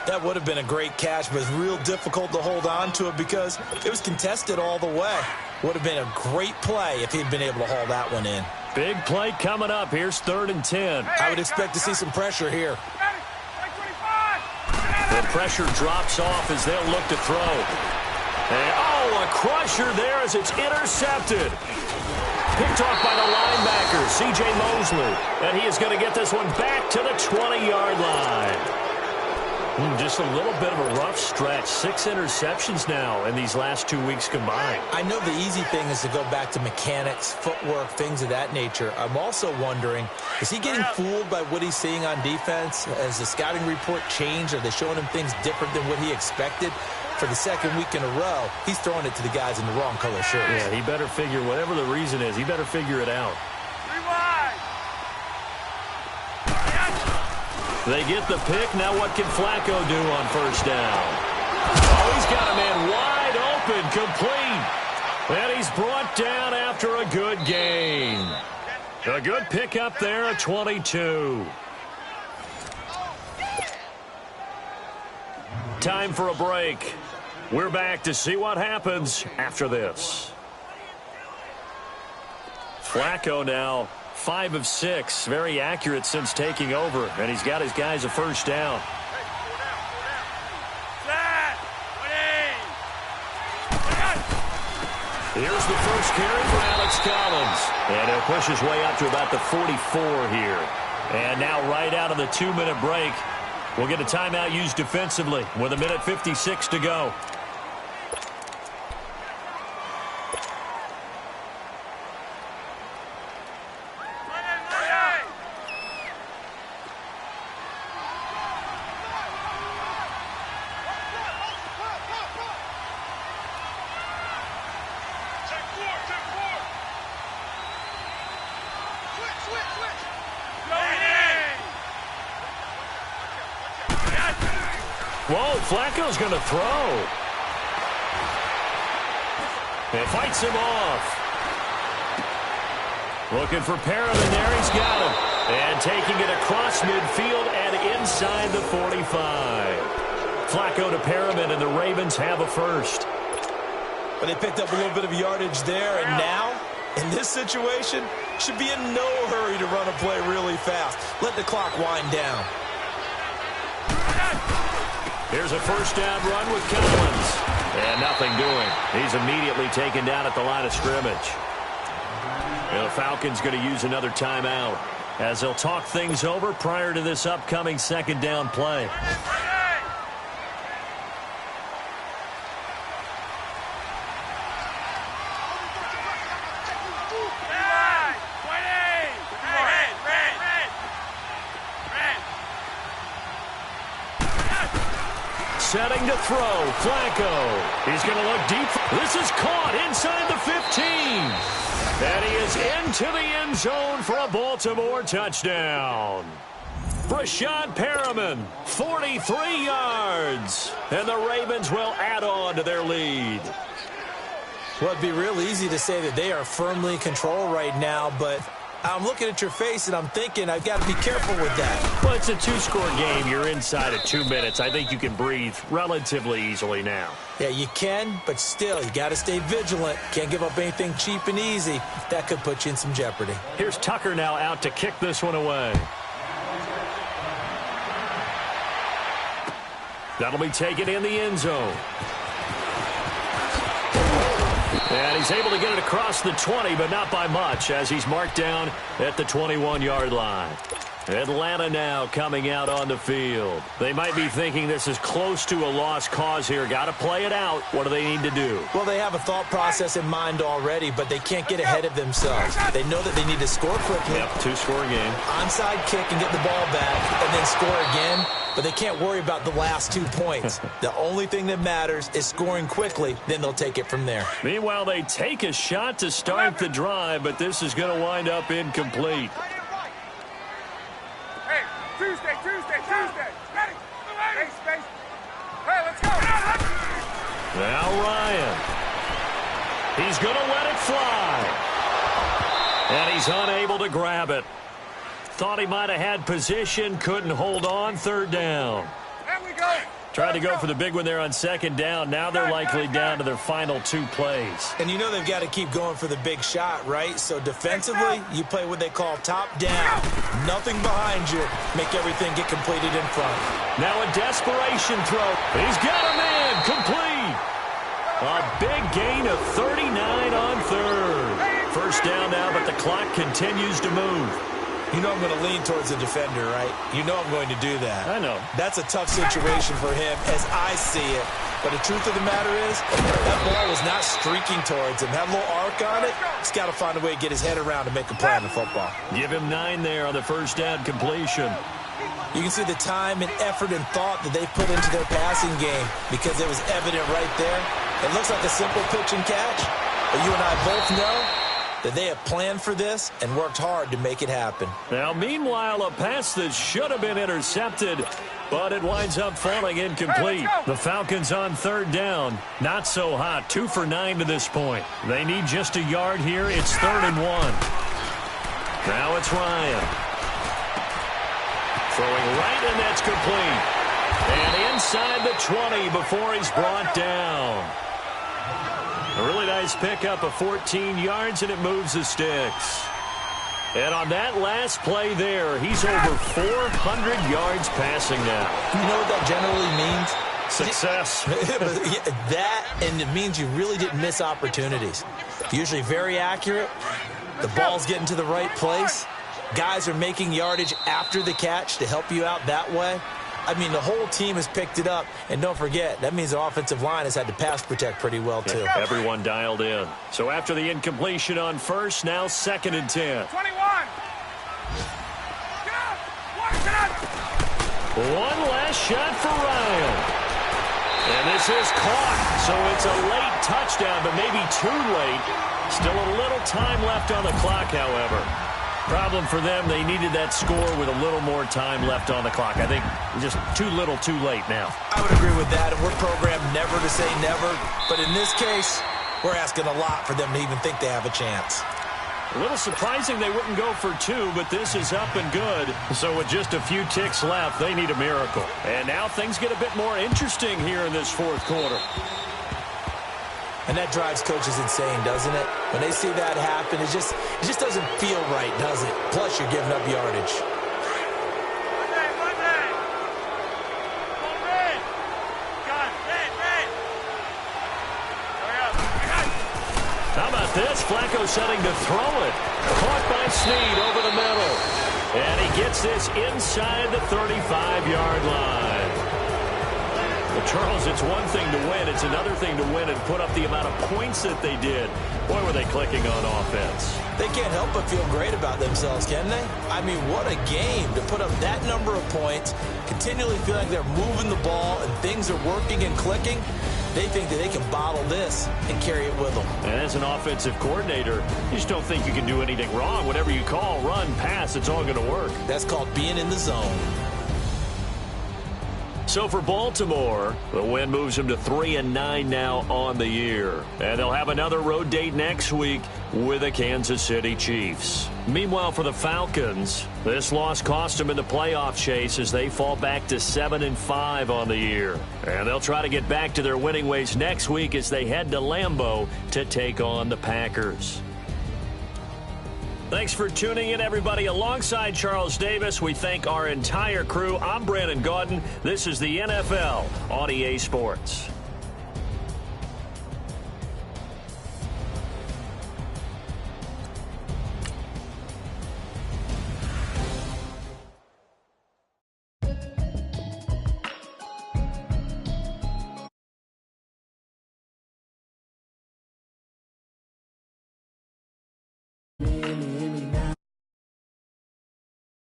That would have been a great catch, but it's real difficult to hold on to it because it was contested all the way. Would have been a great play if he'd been able to haul that one in. Big play coming up. Here's 3rd and 10. I would expect to see some pressure here. The pressure drops off as they'll look to throw. And, oh, a crusher there as it's intercepted. picked off by the linebacker, C.J. Mosley. And he is going to get this one back to the 20-yard line. Just a little bit of a rough stretch. 6 interceptions now in these last 2 weeks combined. I know the easy thing is to go back to mechanics, footwork, things of that nature. I'm also wondering, is he getting fooled by what he's seeing on defense? Has the scouting report changed? Are they showing him things different than what he expected? For the second week in a row, he's throwing it to the guys in the wrong color shirts. Yeah, he better figure, whatever the reason is, he better figure it out. They get the pick. Now what can Flacco do on first down? Oh, he's got a man wide open, complete. And he's brought down after a good gain. A good pick up there at 22. Time for a break. We're back to see what happens after this. Flacco now 5 of 6, very accurate since taking over, and he's got his guys a first down. Here's the first carry for Alex Collins, and he'll push his way up to about the 44 here. And now right out of the 2-minute break, we'll get a timeout used defensively with 1:56 to go. Whoa, Flacco's going to throw. And fights him off. Looking for Perriman there. He's got him. And taking it across midfield and inside the 45. Flacco to Perriman, and the Ravens have a first. But they picked up a little bit of yardage there, and now, in this situation, should be in no hurry to run a play really fast. Let the clock wind down. Here's a first down run with Collins. And nothing doing. He's immediately taken down at the line of scrimmage. And the Falcons going to use another timeout as they'll talk things over prior to this upcoming second down play. Setting to throw, Flacco. He's going to look deep. This is caught inside the 15. And he is into the end zone for a Baltimore touchdown. Brashad Perriman, 43 yards. And the Ravens will add on to their lead. Well, it'd be real easy to say that they are firmly in control right now, but I'm looking at your face and I'm thinking I've got to be careful with that. Well, it's a 2-score game. You're inside of 2 minutes. I think you can breathe relatively easily now. Yeah, you can, but still, you got to stay vigilant. Can't give up anything cheap and easy. That could put you in some jeopardy. Here's Tucker now out to kick this one away. That'll be taken in the end zone. And he's able to get it across the 20, but not by much, as he's marked down at the 21-yard line. Atlanta now coming out on the field. They might be thinking this is close to a lost cause here. Got to play it out. What do they need to do? Well, they have a thought process in mind already, but they can't get ahead of themselves. They know that they need to score quickly. Yep, 2-score game. Onside kick and get the ball back, and then score again. But they can't worry about the last 2 points. The only thing that matters is scoring quickly. Then they'll take it from there. Meanwhile, they take a shot to start the drive, but this is going to wind up incomplete. Hey, Tuesday. Ready? Hey, space. Hey, let's go. Now Ryan. He's going to let it fly. And he's unable to grab it. Thought he might have had position, couldn't hold on. Third down. There we go. Tried to go for the big one there on second down. Now they're likely down to their final 2 plays. And you know they've got to keep going for the big shot, right? So defensively, you play what they call top down. Nothing behind you. Make everything get completed in front. Now a desperation throw. He's got a man complete. A big gain of 39 on third. First down now, but the clock continues to move. You know I'm going to lean towards the defender, right? You know I'm going to do that. I know. That's a tough situation for him as I see it. But the truth of the matter is, that ball was not streaking towards him. Had a little arc on it. He's got to find a way to get his head around and make a play on the football. Give him 9 there on the first down completion. You can see the time and effort and thought that they put into their passing game because it was evident right there. It looks like a simple pitch and catch, but you and I both know that they have planned for this and worked hard to make it happen. Now, meanwhile, a pass that should have been intercepted, but it winds up falling incomplete. The Falcons on third down. Not so hot. 2 for 9 to this point. They need just a yard here. It's 3rd and 1. Now it's Ryan. Throwing right, and that's complete. And inside the 20 before he's brought down. A really nice pickup of 14 yards, and it moves the sticks. And on that last play there, he's over 400 yards passing now. You know what that generally means? Success. That, and it means you really didn't miss opportunities. Usually very accurate. The ball's getting to the right place. Guys are making yardage after the catch to help you out that way. I mean, the whole team has picked it up. And don't forget, that means the offensive line has had to pass protect pretty well, too. Yeah, everyone dialed in. So after the incompletion on first, now 2nd and 10. 21. One last shot for Ryan. And this is caught. So it's a late touchdown, but maybe too late. Still a little time left on the clock, however. Problem for them, they needed that score with a little more time left on the clock. I think just too little, too late now. I would agree with that, and we're programmed never to say never. But in this case, we're asking a lot for them to even think they have a chance. A little surprising they wouldn't go for 2, but this is up and good. So with just a few ticks left, they need a miracle. And now things get a bit more interesting here in this 4th quarter. And that drives coaches insane, doesn't it? When they see that happen, it just doesn't feel right, does it? Plus, you're giving up yardage. How about this? Flacco setting to throw it. Caught by Snead over the middle. And he gets this inside the 35-yard line. Well, Charles, it's one thing to win. It's another thing to win and put up the amount of points that they did. Boy, were they clicking on offense. They can't help but feel great about themselves, can they? I mean, what a game to put up that number of points, continually feel like they're moving the ball and things are working and clicking. They think that they can bottle this and carry it with them. And as an offensive coordinator, you just don't think you can do anything wrong. Whatever you call, run, pass, it's all going to work. That's called being in the zone. So for Baltimore, the win moves them to 3-9 now on the year. And they'll have another road date next week with the Kansas City Chiefs. Meanwhile, for the Falcons, this loss cost them in the playoff chase as they fall back to 7-5 on the year. And they'll try to get back to their winning ways next week as they head to Lambeau to take on the Packers. Thanks for tuning in, everybody. Alongside Charles Davis, we thank our entire crew. I'm Brandon Gaudin. This is the NFL on EA Sports.